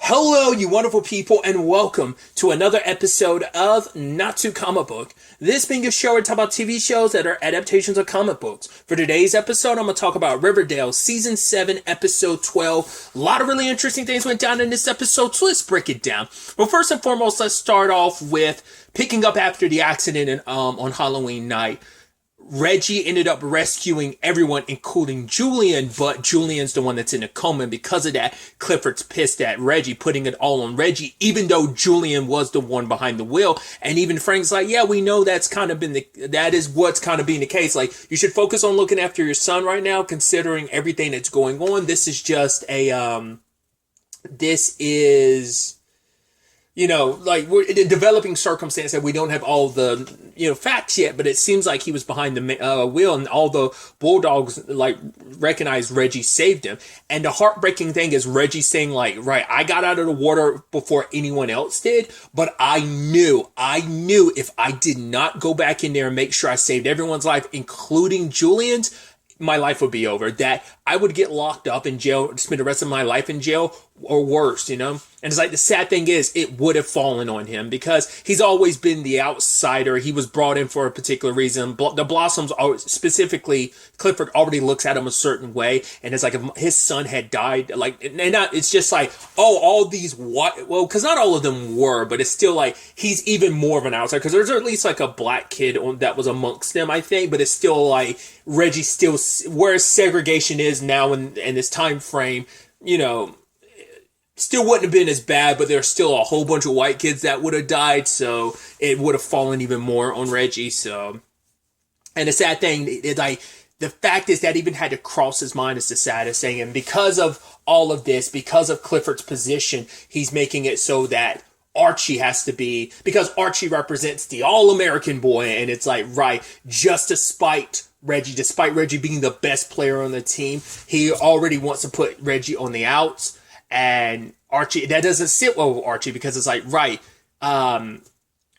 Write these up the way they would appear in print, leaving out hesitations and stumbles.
Hello, you wonderful people, and welcome to another episode of Not Too Comic Book. This being a show where we talk about TV shows that are adaptations of comic books. For today's episode, I'm going to talk about Riverdale, Season 7, Episode 12. A lot of really interesting things went down in this episode, so let's break it down. Well, first and foremost, let's start off with picking up after the accident on Halloween night. Reggie ended up rescuing everyone, including Julian, but Julian's the one that's in a coma, and because of that, Clifford's pissed at Reggie, putting it all on Reggie, even though Julian was the one behind the wheel. And even Frank's like, yeah, we know that is what's kind of being the case. Like, you should focus on looking after your son right now, considering everything that's going on. This is just like we're in a developing circumstance that we don't have all the, facts yet, but it seems like he was behind the wheel and all the Bulldogs, recognized Reggie saved him. And the heartbreaking thing is Reggie saying, right, I got out of the water before anyone else did, but I knew if I did not go back in there and make sure I saved everyone's life, including Julian's, my life would be over, that I would get locked up in jail, spend the rest of my life in jail, or worse, And it's like, the sad thing is, it would have fallen on him because he's always been the outsider. He was brought in for a particular reason. The Blossoms, specifically, Clifford already looks at him a certain way, and it's like if his son had died, it's just like, all these what? Well, because not all of them were, but it's still like, he's even more of an outsider, because there's at least like a black kid that was amongst them, I think, but it's still like, Reggie still, where segregation is now in this time frame, still wouldn't have been as bad, but there's still a whole bunch of white kids that would have died, so it would have fallen even more on Reggie. So, and the sad thing is, the fact is that even had to cross his mind is the saddest thing, and because of all of this, because of Clifford's position, he's making it so that Archie has to be, because Archie represents the all-American boy, and it's like, right, just despite Reggie being the best player on the team, he already wants to put Reggie on the outs. And Archie, that doesn't sit well with Archie, because it's like, right,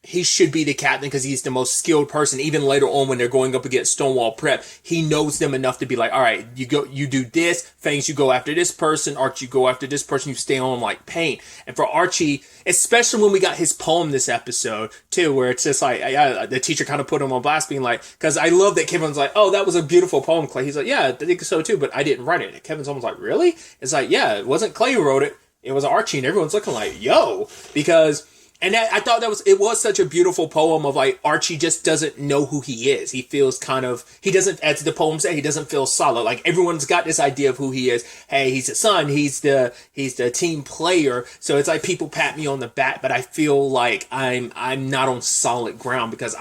he should be the captain because he's the most skilled person. Even later on when they're going up against Stonewall Prep, he knows them enough to be like, all right, you do this, Fangs, you go after this person, Archie, you go after this person, you stay on like paint. And for Archie, especially when we got his poem this episode too, where it's just like, the teacher kind of put him on blast, being like, because I love that Kevin's like, oh, that was a beautiful poem, Clay. He's like, yeah, I think so too, but I didn't write it. And Kevin's almost like, really? It's like, yeah, it wasn't Clay who wrote it. It was Archie, and everyone's looking like, yo, because... And I thought it was such a beautiful poem of like, Archie just doesn't know who he is. He feels he doesn't, as the poem said, he doesn't feel solid. Like, everyone's got this idea of who he is. Hey, he's the son, he's the team player. So it's like, people pat me on the back, but I feel like I'm not on solid ground, because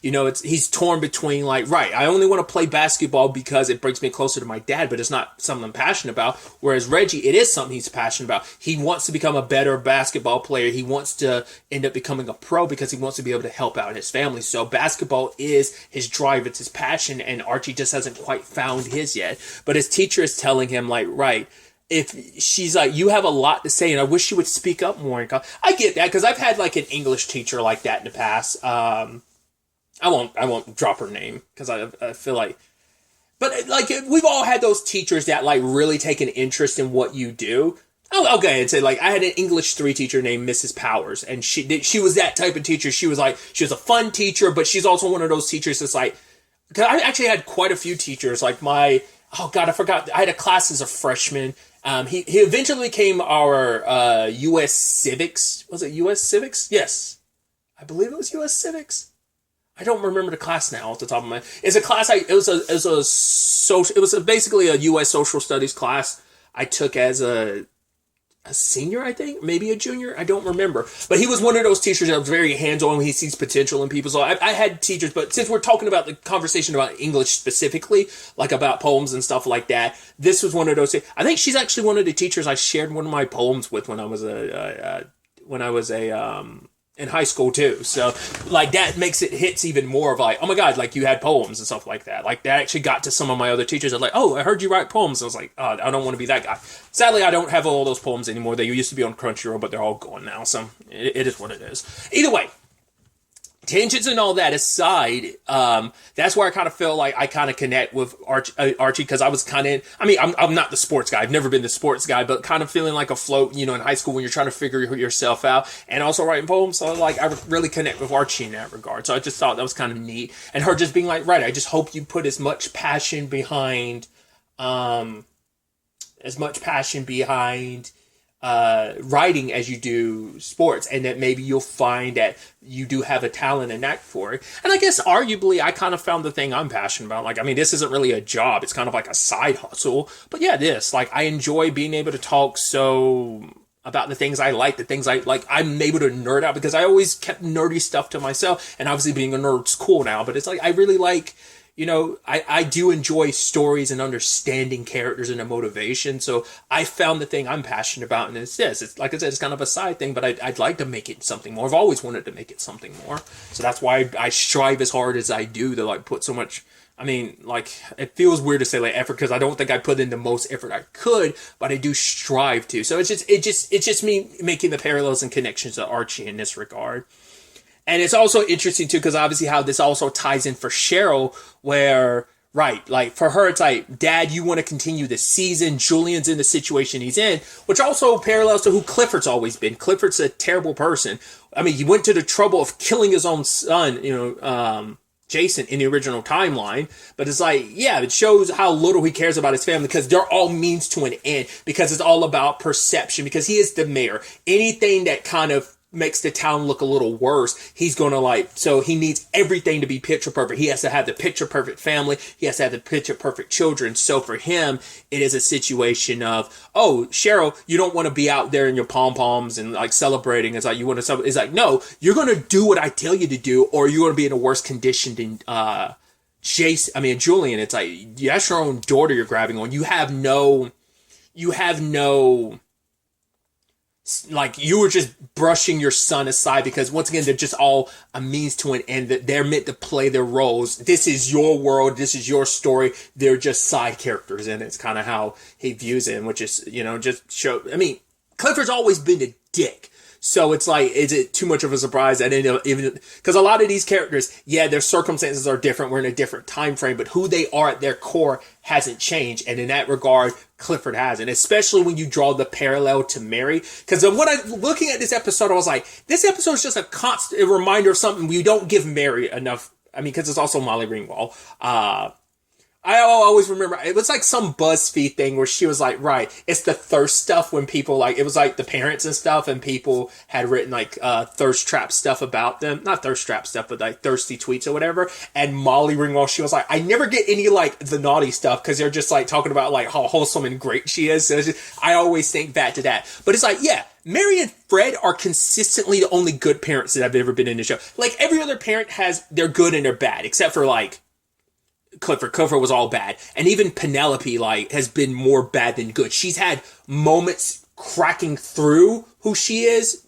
he's torn between like, right, I only want to play basketball because it brings me closer to my dad, but it's not something I'm passionate about. Whereas Reggie, it is something he's passionate about. He wants to become a better basketball player. He wants to end up becoming a pro because he wants to be able to help out his family. So basketball is his drive, it's his passion, and Archie just hasn't quite found his yet. But his teacher is telling him, like, right, if she's like, you have a lot to say, and I wish you would speak up more. I get that, because I've had like an English teacher like that in the past. I won't drop her name, because I feel like, but like, we've all had those teachers that like really take an interest in what you do. Oh, okay. And say, like, I had an English 3 teacher named Mrs. Powers, and she was that type of teacher. She was a fun teacher, but she's also one of those teachers that's like, because I actually had quite a few teachers. Like I forgot. I had a class as a freshman. He eventually became our U.S. Civics. Was it U.S. Civics? Yes, I believe it was U.S. Civics. I don't remember the class now off the top of my head. It's a class. It was basically a U.S. social studies class I took as a senior, I think, maybe a junior, I don't remember. But he was one of those teachers that was very hands-on when he sees potential in people. So I had teachers, but since we're talking about the conversation about English specifically, like about poems and stuff like that, this was one of those. I think she's actually one of the teachers I shared one of my poems with when I was in high school too. So like, that makes it hits even more of like, oh my God, like, you had poems and stuff like that. Like, that actually got to some of my other teachers. They're like, oh, I heard you write poems. I was like, oh, I don't want to be that guy. Sadly, I don't have all those poems anymore. They used to be on Crunchyroll, but they're all gone now. So it is what it is. Either way, tangents and all that aside, that's where I kind of feel like I kind of connect with Archie, because I was kind of, I mean, I'm not the sports guy. I've never been the sports guy, but kind of feeling like afloat, in high school when you're trying to figure yourself out, and also writing poems. So like, I really connect with Archie in that regard. So I just thought that was kind of neat. And her just being like, right, I just hope you put as much passion behind, writing as you do sports, and that maybe you'll find that you do have a talent and knack for it. And I guess arguably I kind of found the thing I'm passionate about. Like, I mean, this isn't really a job, it's kind of like a side hustle, but yeah, I enjoy being able to talk about the things I like, I'm able to nerd out, because I always kept nerdy stuff to myself, and obviously being a nerd's cool now, but it's like, I really like, I do enjoy stories and understanding characters and the motivation. So I found the thing I'm passionate about, and it's this. It's like I said, it's kind of a side thing, but I'd like to make it something more. I've always wanted to make it something more. So that's why I strive as hard as I do to like put so much. I mean, like, it feels weird to say like effort, because I don't think I put in the most effort I could, but I do strive to. So it's just me making the parallels and connections to Archie in this regard. And it's also interesting, too, because obviously how this also ties in for Cheryl, where, right, like, for her, it's like, Dad, you want to continue the season. Julian's in the situation he's in, which also parallels to who Clifford's always been. Clifford's a terrible person. I mean, he went to the trouble of killing his own son, Jason, in the original timeline. But it's like, yeah, it shows how little he cares about his family, because they're all means to an end, because it's all about perception, because he is the mayor. Anything that kind of makes the town look a little worse, he's gonna so he needs everything to be picture perfect. He has to have the picture perfect family, he has to have the picture perfect children. So for him, it is a situation of, oh, Cheryl, you don't want to be out there in your pom-poms and like celebrating. It's like, you want to, it's like, no, you're gonna do what I tell you to do, or you're gonna be in a worse condition than Julian. It's like, that's your own daughter you're grabbing on. You have no like, you were just brushing your son aside, because once again, they're just all a means to an end, that they're meant to play their roles. This is your world, this is your story, they're just side characters, and it's kind of how he views it, which is, just show. I mean, Clifford's always been a dick. So it's like, is it too much of a surprise that even because a lot of these characters, yeah, their circumstances are different, we're in a different time frame, but who they are at their core hasn't changed. And in that regard, Clifford hasn't, especially when you draw the parallel to Mary. Because when I'm looking at this episode, I was like, this episode is just a constant reminder of something we don't give Mary enough. I mean, because it's also Molly Ringwald. I always remember, it was like some BuzzFeed thing where she was like, right, it's the thirst stuff when people like, it was like the parents and stuff, and people had written like thirst trap stuff about them. Not thirst trap stuff, but like thirsty tweets or whatever. And Molly Ringwald, she was like, I never get any like the naughty stuff, because they're just like talking about like how wholesome and great she is. So I always think back to that. But it's like, yeah, Mary and Fred are consistently the only good parents that have ever been in the show. Like, every other parent has their good and their bad, except for like Clifford was all bad. And even Penelope, like, has been more bad than good. She's had moments cracking through who she is,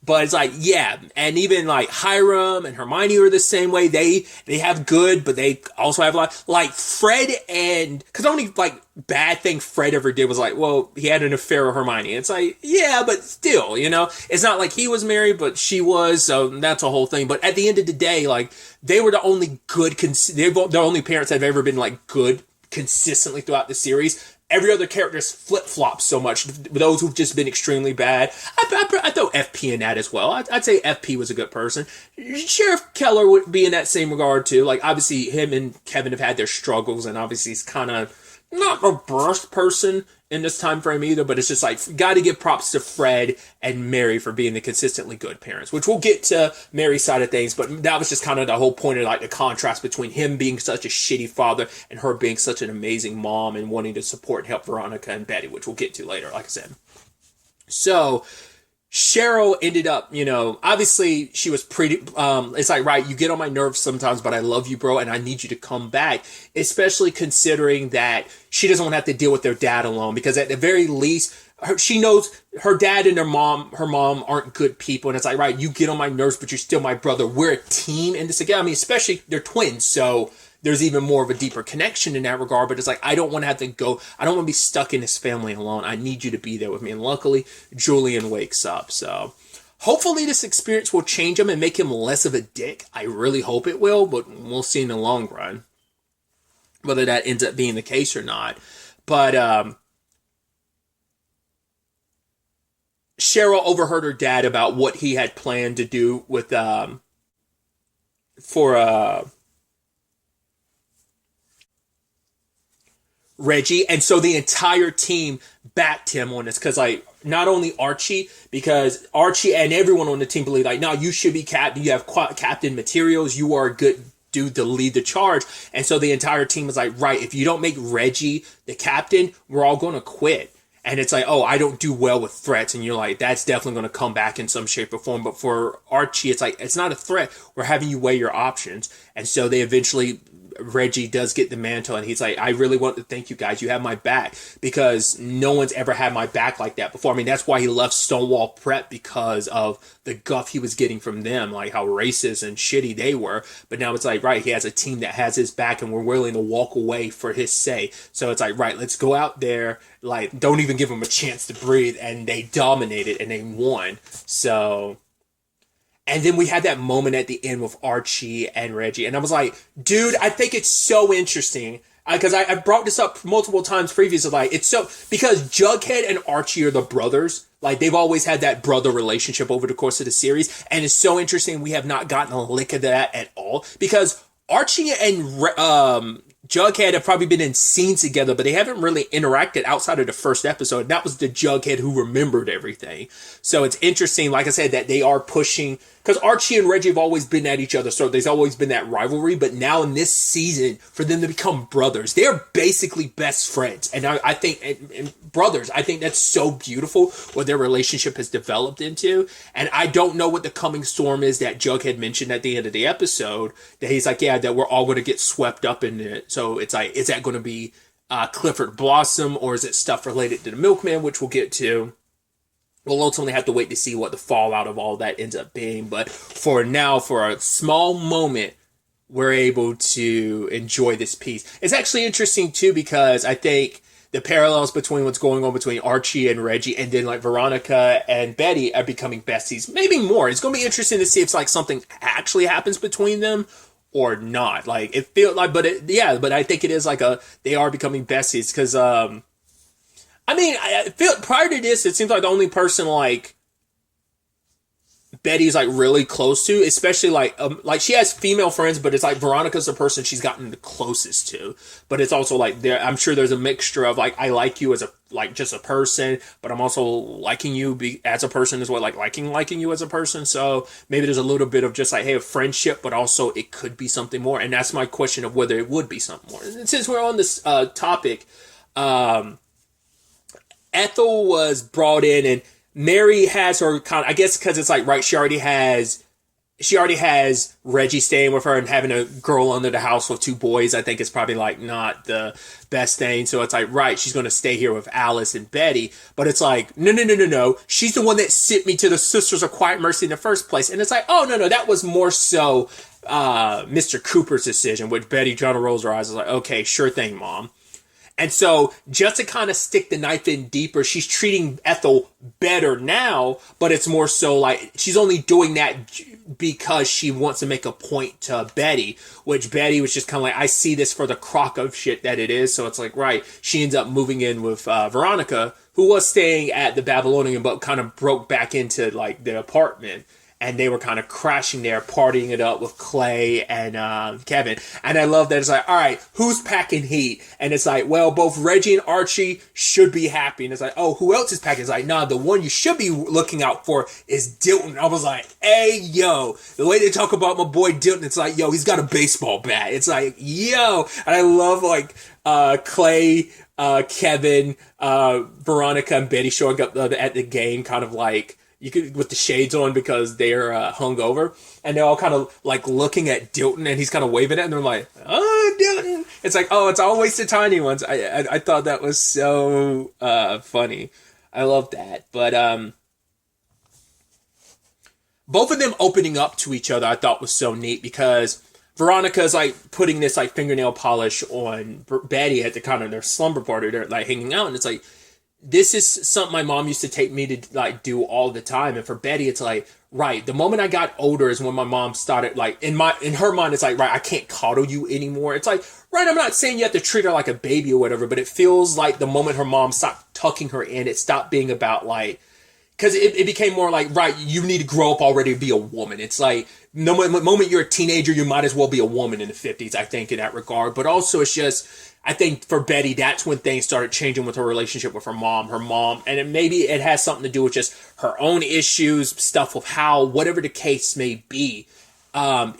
But it's like, yeah, and even like Hiram and Hermione are the same way. They have good, but they also have a lot. Like Fred because the only like bad thing Fred ever did was like, well, he had an affair with Hermione. It's like, yeah, but still, it's not like he was married, but she was, so that's a whole thing. But at the end of the day, like, they were the only good, they're the only parents that have ever been like good consistently throughout the series. Every other character's flip-flopped so much. Those who've just been extremely bad. I throw FP in that as well. I'd say FP was a good person. Sheriff Keller would be in that same regard, too. Like, obviously, him and Kevin have had their struggles, and obviously he's kind of not the best person in this time frame either, but it's just like, got to give props to Fred and Mary for being the consistently good parents, which we'll get to Mary's side of things, but that was just kind of the whole point of like the contrast between him being such a shitty father and her being such an amazing mom and wanting to support and help Veronica and Betty, which we'll get to later, like I said. So Cheryl ended up, obviously she was pretty, it's like, right, you get on my nerves sometimes, but I love you, bro, and I need you to come back, especially considering that she doesn't want to have to deal with their dad alone, because at the very least, she knows her dad and her mom aren't good people, and it's like, right, you get on my nerves, but you're still my brother. We're a team in this again. I mean, especially, they're twins, so there's even more of a deeper connection in that regard, but it's like, I don't want to have to go, I don't want to be stuck in this family alone. I need you to be there with me. And luckily, Julian wakes up. So, Hopefully this experience will change him and make him less of a dick. I really hope it will, but we'll see in the long run whether that ends up being the case or not. But Cheryl overheard her dad about what he had planned to do with for Reggie, and so the entire team backed him on this, because like not only Archie, because Archie and everyone on the team believe like, no, you should be captain, you have captain materials, you are a good dude to lead the charge. And so the entire team was like, right, if you don't make Reggie the captain, we're all going to quit. And it's like, oh, I don't do well with threats. And you're like, that's definitely going to come back in some shape or form. But for Archie, it's like, it's not a threat. We're having you weigh your options. And so they eventually, Reggie does get the mantle, and he's like, I really want to thank you guys. You have my back, because no one's ever had my back like that before. I mean, that's why he left Stonewall Prep, because of the guff he was getting from them, like how racist and shitty they were. But now it's like, right, he has a team that has his back, and we're willing to walk away for his say. So it's like, right, let's go out there, like, don't even give him a chance to breathe. And they dominated and they won. So... And then we had that moment at the end with Archie and Reggie. And I was like, dude, I think it's so interesting. Because I brought this up multiple times previously. Like, it's so... Because Jughead and Archie are the brothers. Like, they've always had that brother relationship over the course of the series. And it's so interesting we have not gotten a lick of that at all. Because Archie and Jughead have probably been in scenes together, but they haven't really interacted outside of the first episode. That was the Jughead who remembered everything. So it's interesting, like I said, that they are pushing... Because Archie and Reggie have always been at each other, so there's always been that rivalry. But now in this season, for them to become brothers, they're basically best friends. And I think, and brothers, I think that's so beautiful what their relationship has developed into. And I don't know what the coming storm is that Jughead mentioned at the end of the episode. That he's like, yeah, that we're all going to get swept up in it. So it's like, is that going to be Clifford Blossom, or is it stuff related to the Milkman, which we'll get to? We'll ultimately have to wait to see what the fallout of all that ends up being. But for now, for a small moment, we're able to enjoy this piece. It's actually interesting, too, because I think the parallels between what's going on between Archie and Reggie, and then like Veronica and Betty are becoming besties. Maybe more. It's going to be interesting to see if like something actually happens between them or not. Like, it feels like, but I think it is like they are becoming besties, because, I mean, I feel prior to this, it seems like the only person like Betty's like really close to, especially like she has female friends, but it's like Veronica's the person she's gotten the closest to. But it's also like I'm sure there's a mixture of like, I like you as a like just a person, but I'm also liking you as a person as well, like liking you as a person. So maybe there's a little bit of just like, hey, a friendship, but also it could be something more. And that's my question of whether it would be something more. And since we're on this topic, Ethel was brought in, and Mary has her kind of, I guess because it's like, right, she already has Reggie staying with her, and having a girl under the house with two boys, I think is probably like not the best thing. So it's like, right, she's going to stay here with Alice and Betty. But it's like, no. She's the one that sent me to the Sisters of Quiet Mercy in the first place. And it's like, oh, no, that was more so Mr. Cooper's decision, which Betty kind of rolls her eyes. Is like, okay, sure thing, Mom. And so, just to kind of stick the knife in deeper, she's treating Ethel better now, but it's more so like, she's only doing that because she wants to make a point to Betty, which Betty was just kind of like, I see this for the crock of shit that it is. So it's like, right, she ends up moving in with Veronica, who was staying at the Babylonian, but kind of broke back into like the apartment. And they were kind of crashing there, partying it up with Clay and Kevin. And I love that it's like, all right, who's packing heat? And it's like, well, both Reggie and Archie should be happy. And it's like, oh, who else is packing? It's like, nah, the one you should be looking out for is Dilton. I was like, hey, yo. The way they talk about my boy Dilton, it's like, yo, he's got a baseball bat. It's like, yo. And I love, like, Clay, Kevin, Veronica, and Betty showing up at the game, kind of like, you could, with the shades on because they're hungover, and they're all kind of like looking at Dilton, and he's kind of waving at, and they're like, "Oh, Dilton!" It's like, oh, it's always the tiny ones. I thought that was so funny. I love that, but both of them opening up to each other, I thought was so neat, because Veronica's like putting this like fingernail polish on Betty at the kind of their slumber party. They're like hanging out, and it's like, this is something my mom used to take me to like do all the time. And for Betty, it's like, right, the moment I got older is when my mom started like in her mind, it's like, right, I can't coddle you anymore. It's like, right, I'm not saying you have to treat her like a baby or whatever, but it feels like the moment her mom stopped tucking her in, it stopped being about like, because it became more like, right, you need to grow up already to be a woman. It's like, no moment you're a teenager, you might as well be a woman in the 50s, I think, in that regard. But also, it's just, I think for Betty, that's when things started changing with her relationship with her mom. And maybe it has something to do with just her own issues, stuff with how, whatever the case may be, why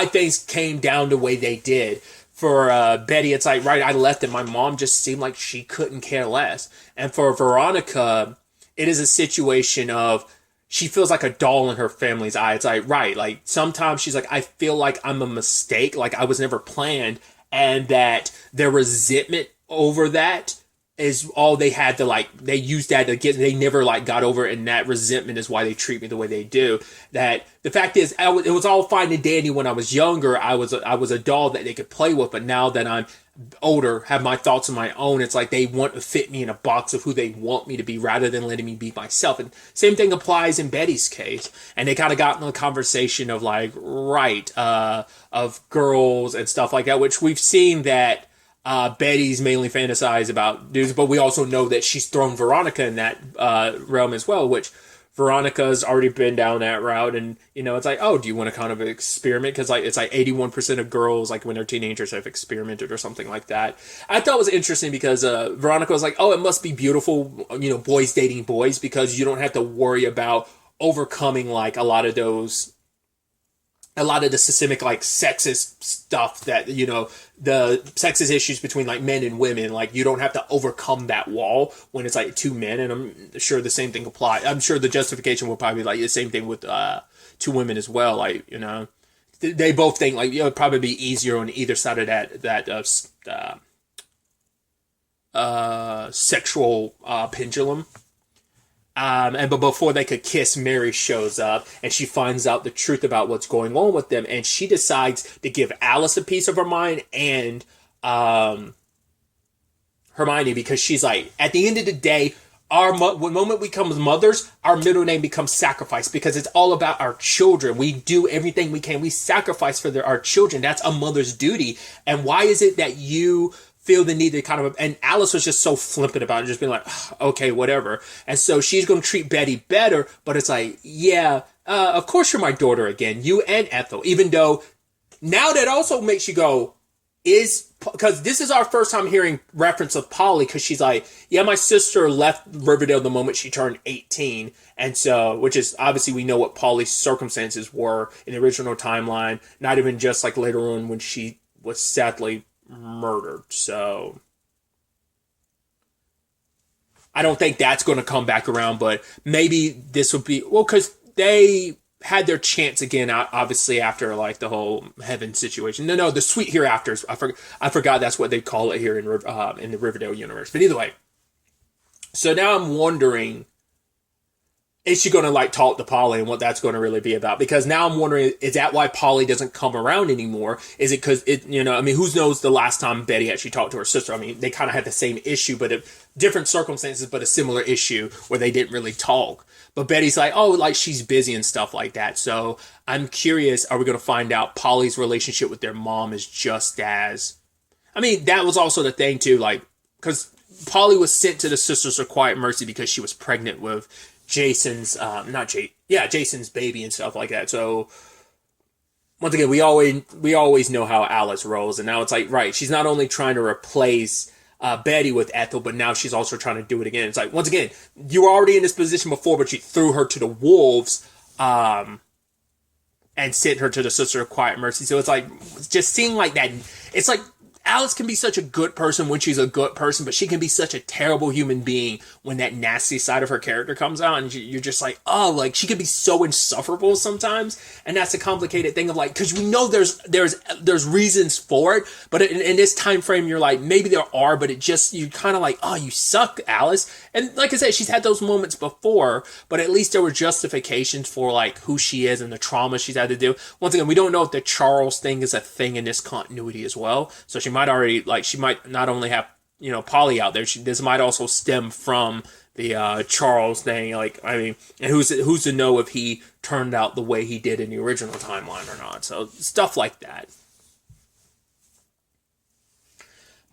things came down the way they did. For Betty, it's like, right, I left and my mom just seemed like she couldn't care less. And for Veronica, it is a situation of she feels like a doll in her family's eye. It's like, right, like sometimes she's like, I feel like I'm a mistake, like I was never planned, and that their resentment over that is all they had to like, they used that to get, they never like got over it, and that resentment is why they treat me the way they do. That the fact is, it was all fine and dandy when I was younger. I was a doll that they could play with, but now that I'm older, have my thoughts of my own, it's like they want to fit me in a box of who they want me to be rather than letting me be myself. And same thing applies in Betty's case. And they kind of got in a conversation of like, right, of girls and stuff like that, which we've seen that Betty's mainly fantasize about dudes, but we also know that she's thrown Veronica in that realm as well, which Veronica's already been down that route. And, you know, it's like, oh, do you want to kind of experiment? Because like, it's like 81% of girls, like when they're teenagers, have experimented or something like that. I thought it was interesting because Veronica was like, oh, it must be beautiful, you know, boys dating boys, because you don't have to worry about overcoming like a lot of the systemic like sexist stuff that, you know, the sexist issues between like men and women, like you don't have to overcome that wall when it's like two men. And I'm sure the same thing applies. I'm sure the justification will probably be like the same thing with two women as well. Like, you know, they both think like, you know, it'd probably be easier on either side of that sexual pendulum. But before they could kiss, Mary shows up and she finds out the truth about what's going on with them, and she decides to give Alice a piece of her mind and Hermione, because she's like, at the end of the day, when moment we become mothers, our middle name becomes Sacrifice, because it's all about our children. We do everything we can. We sacrifice for our children. That's a mother's duty. And why is it that you feel the need to kind of, and Alice was just so flippant about it, just being like, okay, whatever. And so she's going to treat Betty better, but it's like, yeah, of course you're my daughter again, you and Ethel, even though now that also makes you go, because this is our first time hearing reference of Polly, because she's like, yeah, my sister left Riverdale the moment she turned 18. And so, which is obviously we know what Polly's circumstances were in the original timeline, not even just like later on when she was sadly murdered. So I don't think that's going to come back around, but maybe this would be, well, because they had their chance again, obviously, after like the whole heaven situation. No, the sweet hereafters. I forgot that's what they call it here in the Riverdale universe. But either way, so now I'm wondering, is she going to like talk to Polly and what that's going to really be about? Because now I'm wondering, is that why Polly doesn't come around anymore? Is it because it, you know, I mean, who knows the last time Betty actually talked to her sister? I mean, they kind of had the same issue, but different circumstances, but a similar issue where they didn't really talk. But Betty's like, oh, like she's busy and stuff like that. So I'm curious, are we going to find out Polly's relationship with their mom is just as, I mean, that was also the thing too, like, because Polly was sent to the Sisters of Quiet Mercy because she was pregnant with Jason's Jason's baby and stuff like that. So once again, we always know how Alice rolls, and now it's like, right, she's not only trying to replace Betty with Ethel, but now she's also trying to do it again. It's like, once again, you were already in this position before, but you threw her to the wolves and sent her to the Sister of Quiet Mercy. So it's like, just seeing like that, it's like Alice can be such a good person when she's a good person, but she can be such a terrible human being when that nasty side of her character comes out, and you're just like, oh, like she can be so insufferable sometimes. And that's a complicated thing of like, because we know there's reasons for it, but in this time frame, you're like, maybe there are, but it just, you kind of like, oh, you suck, Alice. And like I said, she's had those moments before, but at least there were justifications for like who she is and the trauma she's had to do. Once again, we don't know if the Charles thing is a thing in this continuity as well. So she might not only have Polly out there. This might also stem from the Charles thing. Like, I mean, and who's to know if he turned out the way he did in the original timeline or not? So stuff like that.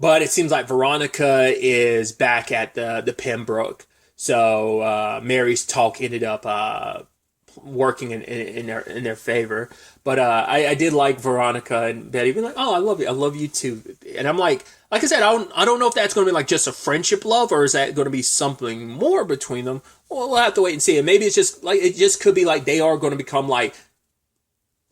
But it seems like Veronica is back at the Pembroke. So Mary's talk ended up working in their favor. But I did like Veronica and Betty being like, oh, I love you too. And I'm like I said, I don't know if that's going to be like just a friendship love, or is that going to be something more between them. Well, we'll have to wait and see. And maybe it's just like, it just could be like they are going to become like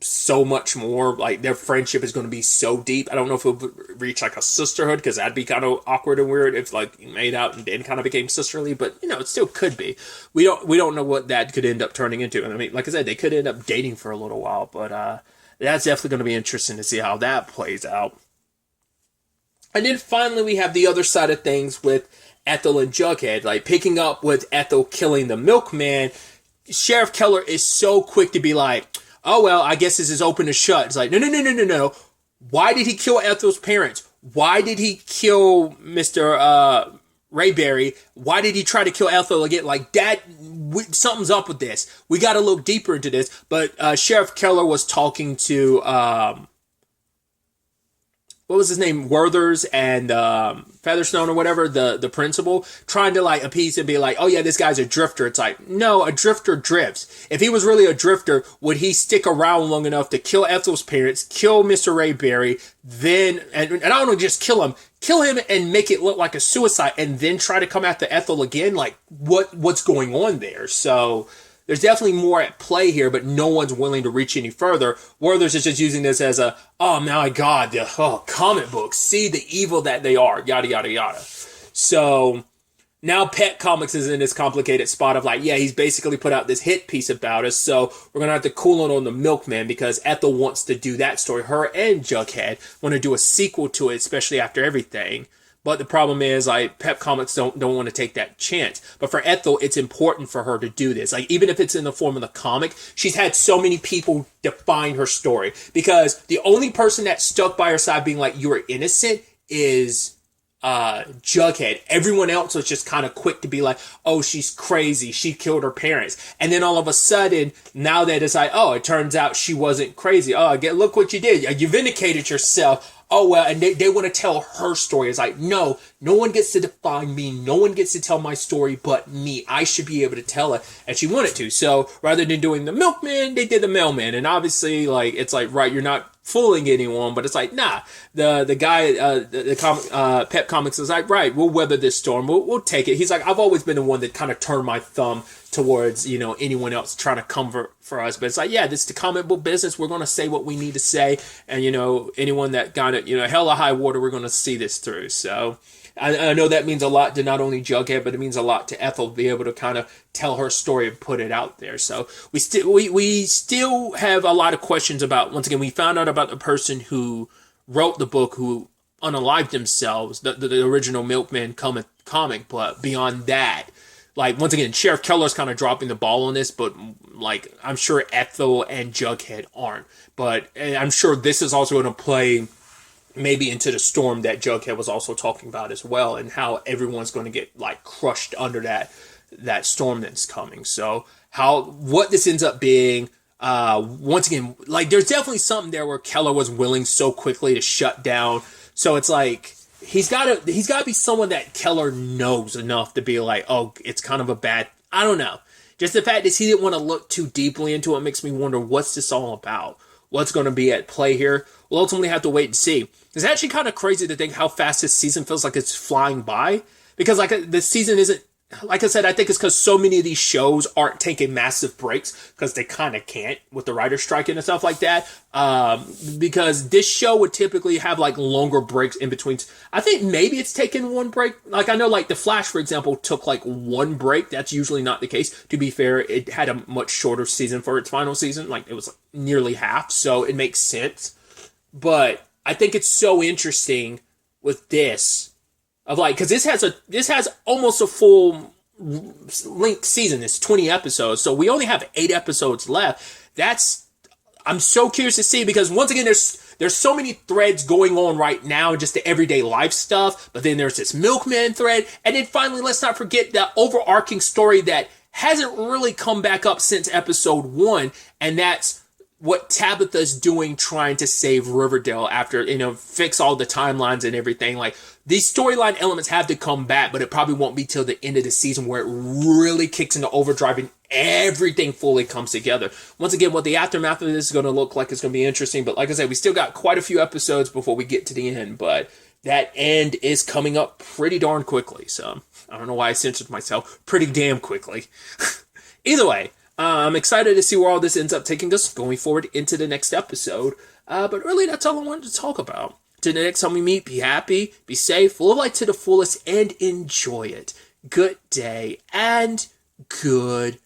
so much more, like their friendship is going to be so deep. I don't know if it'll reach like a sisterhood, because that'd be kind of awkward and weird if like you made out and then kind of became sisterly, but it still could be. We don't know what that could end up turning into. And I mean, like I said, they could end up dating for a little while, but that's definitely going to be interesting to see how that plays out. And then finally we have the other side of things with Ethel and Jughead, like picking up with Ethel killing the milkman. Sheriff Keller is so quick to be like, oh, well, I guess this is open to shut. It's like, no. Why did he kill Ethel's parents? Why did he kill Mr. Rayberry? Why did he try to kill Ethel again? Like, something's up with this. We got to look deeper into this. But Sheriff Keller was talking to, what was his name? Werthers and Featherstone or whatever, the principal, trying to like appease and be like, oh yeah, this guy's a drifter. It's like, no, a drifter drifts. If he was really a drifter, would he stick around long enough to kill Ethel's parents, kill Mr. Rayberry, then, and I don't know, just kill him and make it look like a suicide, and then try to come after Ethel again? Like, what's going on there? So there's definitely more at play here, but no one's willing to reach any further. Werther's is just using this as a, oh my god, comic books, see the evil that they are, yada, yada, yada. So now Pet Comics is in this complicated spot of like, yeah, he's basically put out this hit piece about us, so we're going to have to cool it on the milkman, because Ethel wants to do that story. Her and Jughead want to do a sequel to it, especially after everything. But the problem is, like, Pep Comics don't want to take that chance. But for Ethel, it's important for her to do this. Like, even if it's in the form of the comic, she's had so many people define her story. Because the only person that stuck by her side being like, you were innocent, is Jughead. Everyone else was just kind of quick to be like, oh, she's crazy, she killed her parents. And then all of a sudden, now that it's like, oh, it turns out she wasn't crazy. Oh, look what you did. You vindicated yourself. Oh, well, and they want to tell her story. It's like, no one gets to define me. No one gets to tell my story but me. I should be able to tell it. And she wanted to. So rather than doing the milkman, they did the mailman. And obviously, like, it's like, right, you're not fooling anyone, but it's like, nah, the guy, Pep Comics is like, right, we'll weather this storm. We'll take it. He's like, I've always been the one that kind of turned my thumb towards, anyone else trying to come for us. But it's like, yeah, this is the comic book business. We're going to say what we need to say. And, anyone that got it, hell or high water, we're going to see this through. So I know that means a lot to not only Jughead, but it means a lot to Ethel to be able to kind of tell her story and put it out there. So we still have a lot of questions about, once again, we found out about the person who wrote the book, who unalived themselves, the original Milkman comic, but beyond that, like, once again, Sheriff Keller's kind of dropping the ball on this, but, like, I'm sure Ethel and Jughead aren't. But I'm sure this is also going to play maybe into the storm that Jughead was also talking about as well, and how everyone's going to get, like, crushed under that storm that's coming. So what this ends up being, once again, like, there's definitely something there where Keller was willing so quickly to shut down. So it's like, he's got to be someone that Keller knows enough to be like, oh, it's kind of a bad, I don't know. Just the fact is he didn't want to look too deeply into it makes me wonder, what's this all about? What's going to be at play here? We'll ultimately have to wait and see. It's actually kind of crazy to think how fast this season feels like it's flying by. Because, like, this season isn't, like I said, I think it's because so many of these shows aren't taking massive breaks, because they kind of can't with the writer's strike and stuff like that. Because this show would typically have, like, longer breaks in between. I think maybe it's taken one break. Like, I know, like, The Flash, for example, took, like, one break. That's usually not the case. To be fair, it had a much shorter season for its final season. Like, it was like, nearly half, so it makes sense. But I think it's so interesting with this, of like, because this has almost a full length season. It's 20 episodes, so we only have 8 episodes left. I'm so curious to see, because once again, there's there's so many threads going on right now, just the everyday life stuff. But then there's this milkman thread. And then finally, let's not forget that overarching story that hasn't really come back up since episode 1. And that's what Tabitha's doing trying to save Riverdale after, fix all the timelines and everything. Like, these storyline elements have to come back, but it probably won't be till the end of the season where it really kicks into overdrive and everything fully comes together. Once again, what the aftermath of this is going to look like is going to be interesting. But like I said, we still got quite a few episodes before we get to the end. But that end is coming up pretty darn quickly. So I don't know why I censored myself. Pretty damn quickly. Either way, I'm excited to see where all this ends up taking us going forward into the next episode. But really, that's all I wanted to talk about. Till the next time we meet, be happy, be safe, live life to the fullest, and enjoy it. Good day and good